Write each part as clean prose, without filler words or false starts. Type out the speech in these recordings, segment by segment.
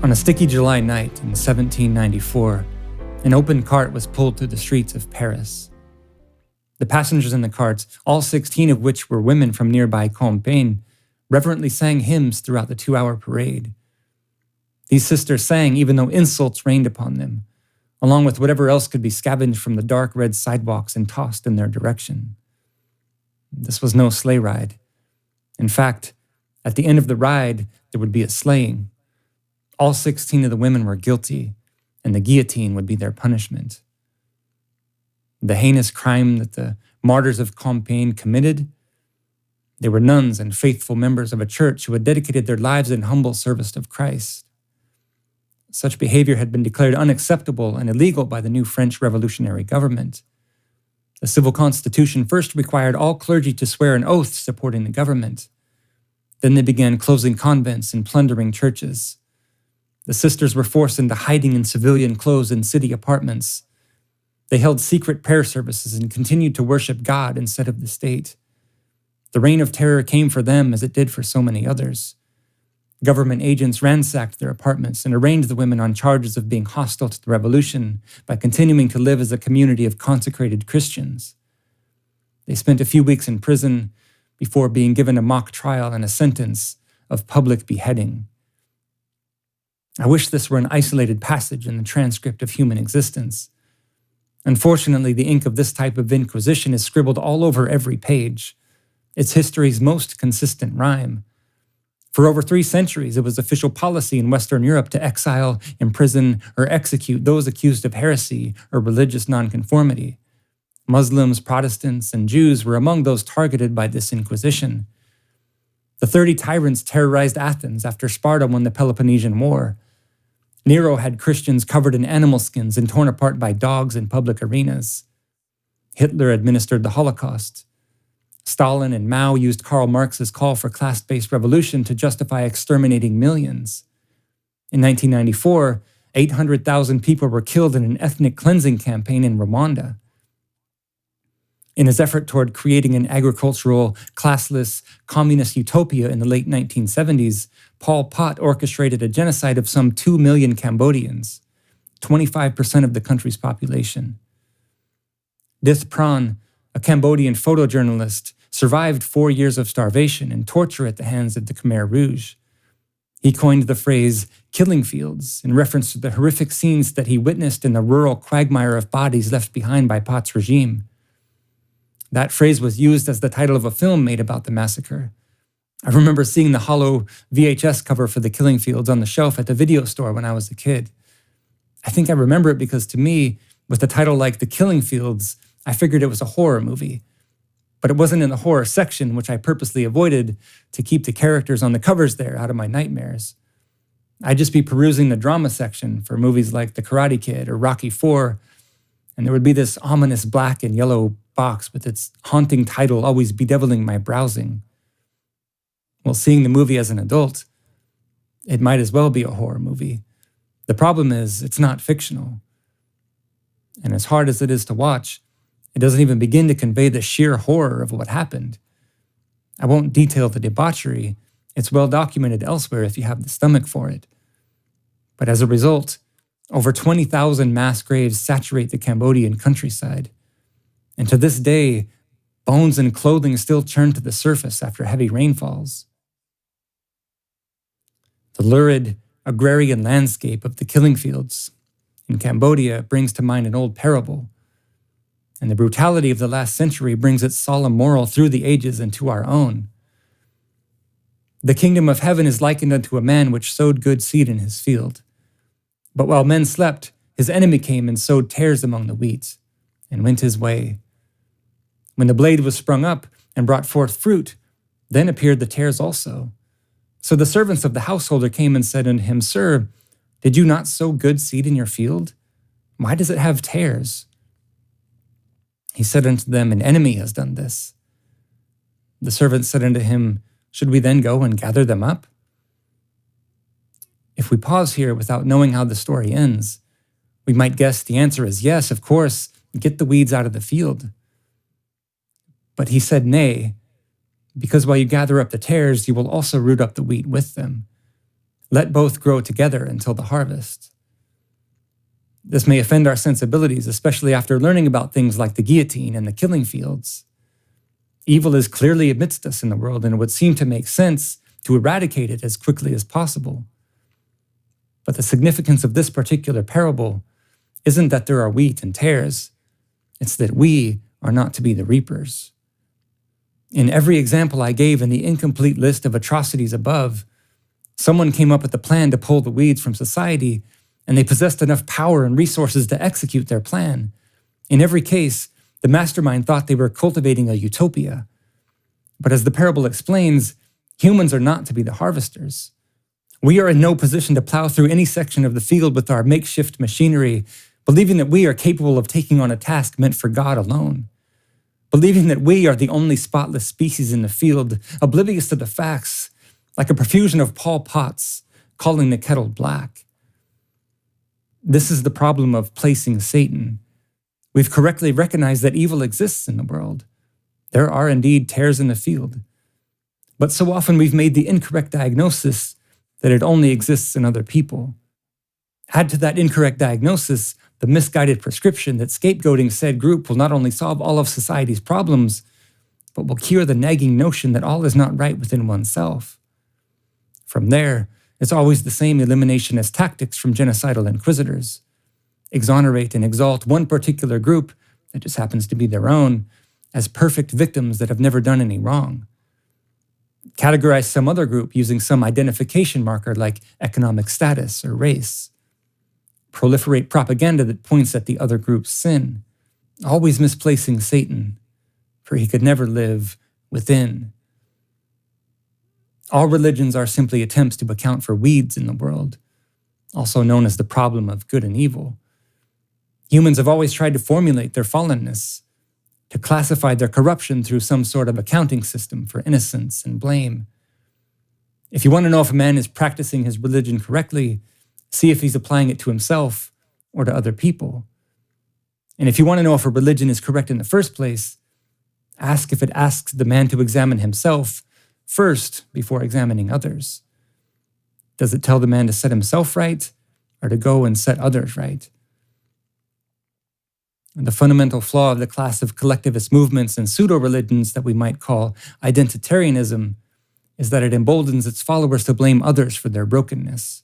On a sticky July night in 1794, an open cart was pulled through the streets of Paris. The passengers in the carts, all 16 of which were women from nearby Compiègne, reverently sang hymns throughout the 2-hour parade. These sisters sang even though insults rained upon them, along with whatever else could be scavenged from the dark red sidewalks and tossed in their direction. This was no sleigh ride. In fact, at the end of the ride, there would be a slaying. All 16 of the women were guilty, and the guillotine would be their punishment. The heinous crime that the martyrs of Compiègne committed? They were nuns and faithful members of a church who had dedicated their lives in humble service of Christ. Such behavior had been declared unacceptable and illegal by the new French revolutionary government. The civil constitution first required all clergy to swear an oath supporting the government. Then they began closing convents and plundering churches. The sisters were forced into hiding in civilian clothes in city apartments. They held secret prayer services and continued to worship God instead of the state. The reign of terror came for them as it did for so many others. Government agents ransacked their apartments and arraigned the women on charges of being hostile to the revolution by continuing to live as a community of consecrated Christians. They spent a few weeks in prison before being given a mock trial and a sentence of public beheading. I wish this were an isolated passage in the transcript of human existence. Unfortunately, the ink of this type of inquisition is scribbled all over every page. It's history's most consistent rhyme. For over 3 centuries, it was official policy in Western Europe to exile, imprison, or execute those accused of heresy or religious nonconformity. Muslims, Protestants, and Jews were among those targeted by this inquisition. The 30 tyrants terrorized Athens after Sparta won the Peloponnesian War. Nero had Christians covered in animal skins and torn apart by dogs in public arenas. Hitler administered the Holocaust. Stalin and Mao used Karl Marx's call for class-based revolution to justify exterminating millions. In 1994, 800,000 people were killed in an ethnic cleansing campaign in Rwanda. In his effort toward creating an agricultural, classless, communist utopia in the late 1970s, Pol Pot orchestrated a genocide of some 2 million Cambodians, 25% of the country's population. Dith Pran, a Cambodian photojournalist, survived 4 years of starvation and torture at the hands of the Khmer Rouge. He coined the phrase killing fields in reference to the horrific scenes that he witnessed in the rural quagmire of bodies left behind by Pot's regime. That phrase was used as the title of a film made about the massacre. I remember seeing the hollow VHS cover for The Killing Fields on the shelf at the video store when I was a kid. I think I remember it because to me, with a title like The Killing Fields, I figured it was a horror movie. But it wasn't in the horror section, which I purposely avoided to keep the characters on the covers there out of my nightmares. I'd just be perusing the drama section for movies like The Karate Kid or Rocky IV, and there would be this ominous black and yellow box with its haunting title always bedeviling my browsing. Well, seeing the movie as an adult, it might as well be a horror movie. The problem is, it's not fictional. And as hard as it is to watch, it doesn't even begin to convey the sheer horror of what happened. I won't detail the debauchery. It's well documented elsewhere if you have the stomach for it. But as a result, over 20,000 mass graves saturate the Cambodian countryside. And to this day, bones and clothing still churn to the surface after heavy rainfalls. The lurid, agrarian landscape of the killing fields in Cambodia brings to mind an old parable, and the brutality of the last century brings its solemn moral through the ages into our own. The kingdom of heaven is likened unto a man which sowed good seed in his field. But while men slept, his enemy came and sowed tares among the wheat, and went his way. When the blade was sprung up and brought forth fruit, then appeared the tares also. So the servants of the householder came and said unto him, Sir, did you not sow good seed in your field? Why does it have tares? He said unto them, An enemy has done this. The servants said unto him, Should we then go and gather them up? If we pause here without knowing how the story ends, we might guess the answer is yes, of course, get the weeds out of the field. But he said nay, because while you gather up the tares, you will also root up the wheat with them. Let both grow together until the harvest. This may offend our sensibilities, especially after learning about things like the guillotine and the killing fields. Evil is clearly amidst us in the world, and it would seem to make sense to eradicate it as quickly as possible. But the significance of this particular parable isn't that there are wheat and tares, it's that we are not to be the reapers. In every example I gave in the incomplete list of atrocities above, someone came up with a plan to pull the weeds from society, and they possessed enough power and resources to execute their plan. In every case, the mastermind thought they were cultivating a utopia. But as the parable explains, humans are not to be the harvesters. We are in no position to plow through any section of the field with our makeshift machinery, believing that we are capable of taking on a task meant for God alone. Believing that we are the only spotless species in the field, oblivious to the facts, like a profusion of Pol Pots calling the kettle black. This is the problem of placing Satan. We've correctly recognized that evil exists in the world. There are indeed tares in the field. But so often we've made the incorrect diagnosis that it only exists in other people. Add to that incorrect diagnosis the misguided prescription that scapegoating said group will not only solve all of society's problems, but will cure the nagging notion that all is not right within oneself. From there, it's always the same eliminationist tactics from genocidal inquisitors. Exonerate and exalt one particular group, that just happens to be their own, as perfect victims that have never done any wrong. Categorize some other group using some identification marker like economic status or race. Proliferate propaganda that points at the other group's sin, always misplacing Satan, for he could never live within. All religions are simply attempts to account for weeds in the world, also known as the problem of good and evil. Humans have always tried to formulate their fallenness, to classify their corruption through some sort of accounting system for innocence and blame. If you want to know if a man is practicing his religion correctly, see if he's applying it to himself or to other people. And if you want to know if a religion is correct in the first place, ask if it asks the man to examine himself first before examining others. Does it tell the man to set himself right or to go and set others right? And the fundamental flaw of the class of collectivist movements and pseudo-religions that we might call Identitarianism is that it emboldens its followers to blame others for their brokenness.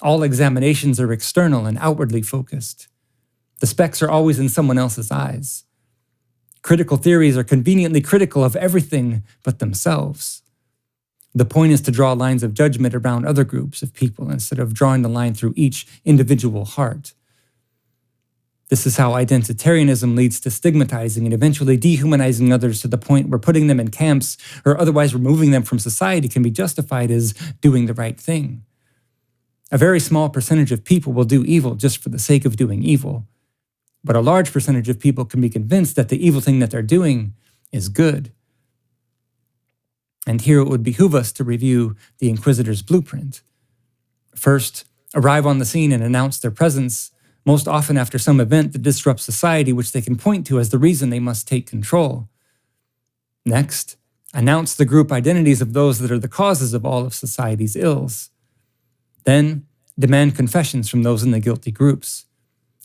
All examinations are external and outwardly focused. The specks are always in someone else's eyes. Critical theories are conveniently critical of everything but themselves. The point is to draw lines of judgment around other groups of people instead of drawing the line through each individual heart. This is how identitarianism leads to stigmatizing and eventually dehumanizing others to the point where putting them in camps or otherwise removing them from society can be justified as doing the right thing. A very small percentage of people will do evil just for the sake of doing evil, but a large percentage of people can be convinced that the evil thing that they're doing is good. And here it would behoove us to review the Inquisitor's blueprint. First, arrive on the scene and announce their presence, most often after some event that disrupts society, which they can point to as the reason they must take control. Next, announce the group identities of those that are the causes of all of society's ills. Then, demand confessions from those in the guilty groups.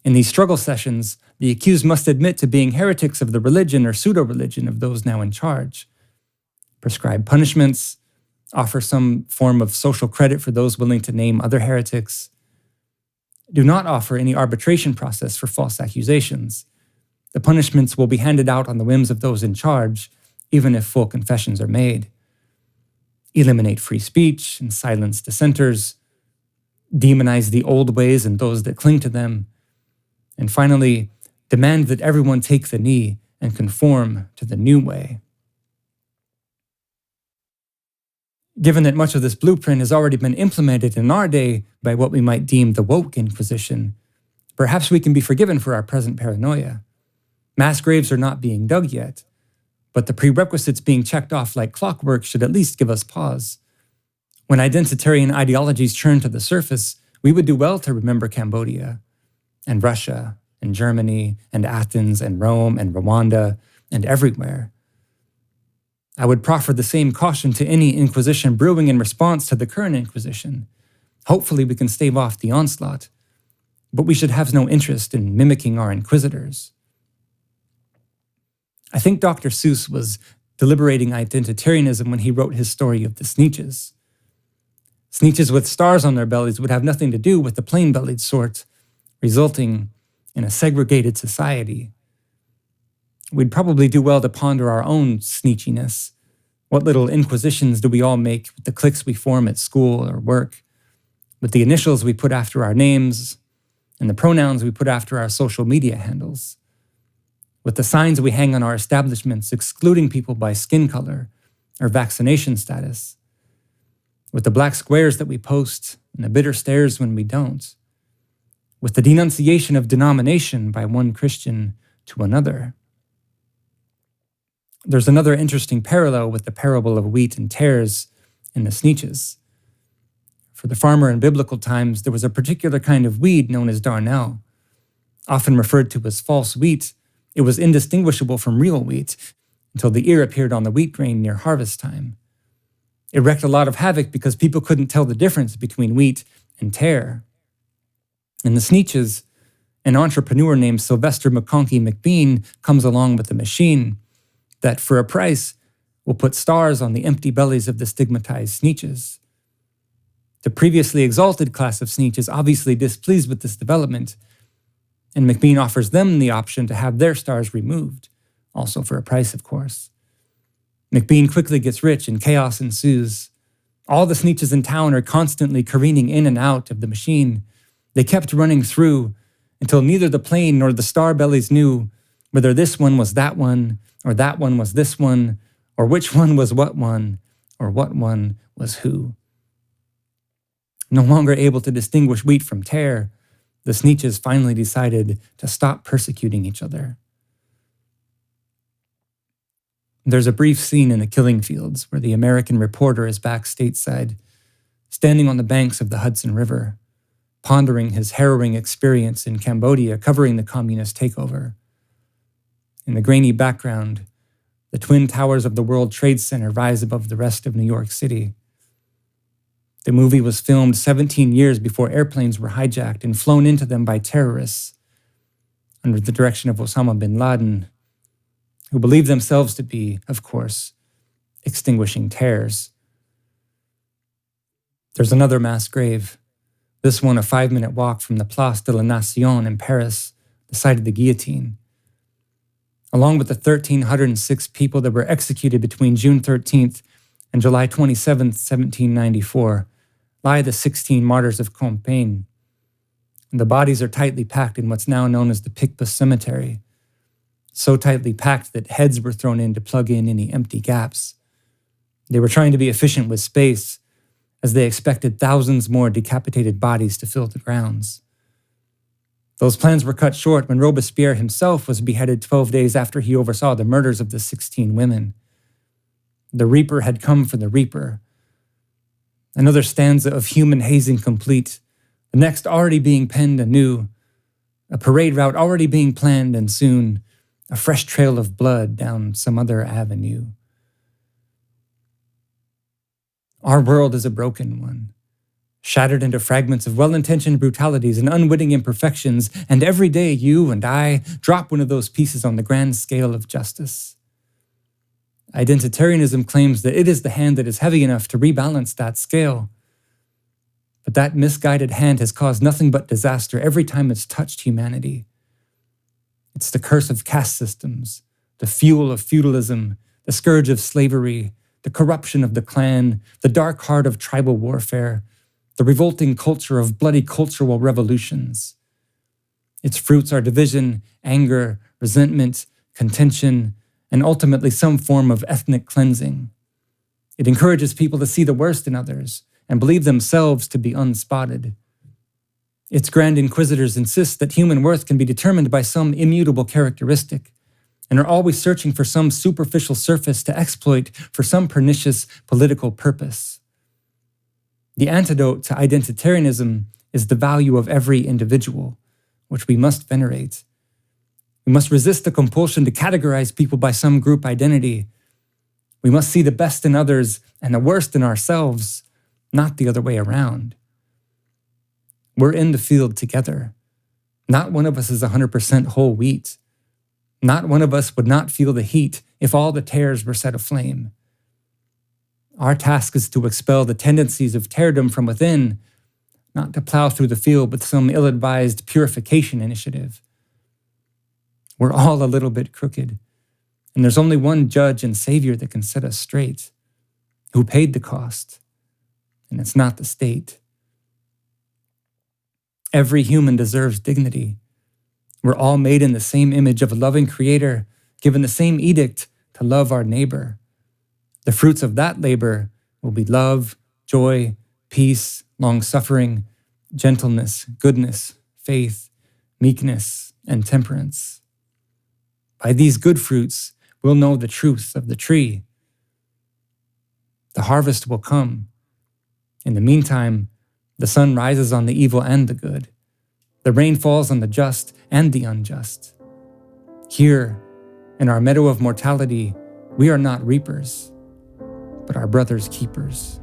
In these struggle sessions, the accused must admit to being heretics of the religion or pseudo-religion of those now in charge. Prescribe punishments, offer some form of social credit for those willing to name other heretics. Do not offer any arbitration process for false accusations. The punishments will be handed out on the whims of those in charge, even if full confessions are made. Eliminate free speech and silence dissenters. Demonize the old ways and those that cling to them. And finally, demand that everyone take the knee and conform to the new way. Given that much of this blueprint has already been implemented in our day by what we might deem the woke Inquisition, perhaps we can be forgiven for our present paranoia. Mass graves are not being dug yet, but the prerequisites being checked off like clockwork should at least give us pause. When identitarian ideologies churn to the surface, we would do well to remember Cambodia, and Russia, and Germany, and Athens, and Rome, and Rwanda, and everywhere. I would proffer the same caution to any Inquisition brewing in response to the current Inquisition. Hopefully we can stave off the onslaught, but we should have no interest in mimicking our inquisitors. I think Dr. Seuss was deliberating identitarianism when he wrote his story of the Sneetches. Sneetches with stars on their bellies would have nothing to do with the plain-bellied sort, resulting in a segregated society. We'd probably do well to ponder our own sneetchiness. What little inquisitions do we all make with the cliques we form at school or work, with the initials we put after our names, and the pronouns we put after our social media handles, with the signs we hang on our establishments excluding people by skin color or vaccination status, with the black squares that we post and the bitter stares when we don't, with the denunciation of denomination by one Christian to another. There's another interesting parallel with the parable of wheat and tares in the Sneetches. For the farmer in biblical times, there was a particular kind of weed known as darnel. Often referred to as false wheat, it was indistinguishable from real wheat until the ear appeared on the wheat grain near harvest time. It wreaked a lot of havoc because people couldn't tell the difference between wheat and tare. In the Sneetches, an entrepreneur named Sylvester McConkey McBean comes along with a machine that, for a price, will put stars on the empty bellies of the stigmatized Sneetches. The previously exalted class of Sneetches obviously displeased with this development, and McBean offers them the option to have their stars removed, also for a price, of course. McBean quickly gets rich and chaos ensues. All the Sneetches in town are constantly careening in and out of the machine. They kept running through until neither the plain nor the star bellies knew whether this one was that one, or that one was this one, or which one was what one, or what one was who. No longer able to distinguish wheat from tare, the Sneetches finally decided to stop persecuting each other. There's a brief scene in the killing fields where the American reporter is back stateside, standing on the banks of the Hudson River, pondering his harrowing experience in Cambodia covering the communist takeover. In the grainy background, the twin towers of the World Trade Center rise above the rest of New York City. The movie was filmed 17 years before airplanes were hijacked and flown into them by terrorists under the direction of Osama bin Laden, who believed themselves to be, of course, extinguishing tares. There's another mass grave, this one a 5-minute walk from the Place de la Nation in Paris, the site of the guillotine. Along with the 1,306 people that were executed between June 13th and July 27th, 1794, lie the 16 martyrs of Compiègne. The bodies are tightly packed in what's now known as the Picpus Cemetery, so tightly packed that heads were thrown in to plug in any empty gaps. They were trying to be efficient with space, as they expected thousands more decapitated bodies to fill the grounds. Those plans were cut short when Robespierre himself was beheaded 12 days after he oversaw the murders of the 16 women. The Reaper had come for the Reaper. Another stanza of human hazing complete, the next already being penned anew, a parade route already being planned, and soon a fresh trail of blood down some other avenue. Our world is a broken one, shattered into fragments of well-intentioned brutalities and unwitting imperfections, and every day you and I drop one of those pieces on the grand scale of justice. Identitarianism claims that it is the hand that is heavy enough to rebalance that scale. But that misguided hand has caused nothing but disaster every time it's touched humanity. It's the curse of caste systems, the fuel of feudalism, the scourge of slavery, the corruption of the clan, the dark heart of tribal warfare, the revolting culture of bloody cultural revolutions. Its fruits are division, anger, resentment, contention, and ultimately some form of ethnic cleansing. It encourages people to see the worst in others and believe themselves to be unspotted. Its grand inquisitors insist that human worth can be determined by some immutable characteristic, and are always searching for some superficial surface to exploit for some pernicious political purpose. The antidote to identitarianism is the value of every individual, which we must venerate. We must resist the compulsion to categorize people by some group identity. We must see the best in others and the worst in ourselves, not the other way around. We're in the field together. Not one of us is 100% whole wheat. Not one of us would not feel the heat if all the tares were set aflame. Our task is to expel the tendencies of taredom from within, not to plow through the field with some ill-advised purification initiative. We're all a little bit crooked, and there's only one judge and savior that can set us straight, who paid the cost, and it's not the state. Every human deserves dignity. We're all made in the same image of a loving Creator, given the same edict to love our neighbor. The fruits of that labor will be love, joy, peace, long-suffering, gentleness, goodness, faith, meekness, and temperance. By these good fruits, we'll know the truth of the tree. The harvest will come. In the meantime, the sun rises on the evil and the good. The rain falls on the just and the unjust. Here, in our meadow of mortality, we are not reapers, but our brother's keepers.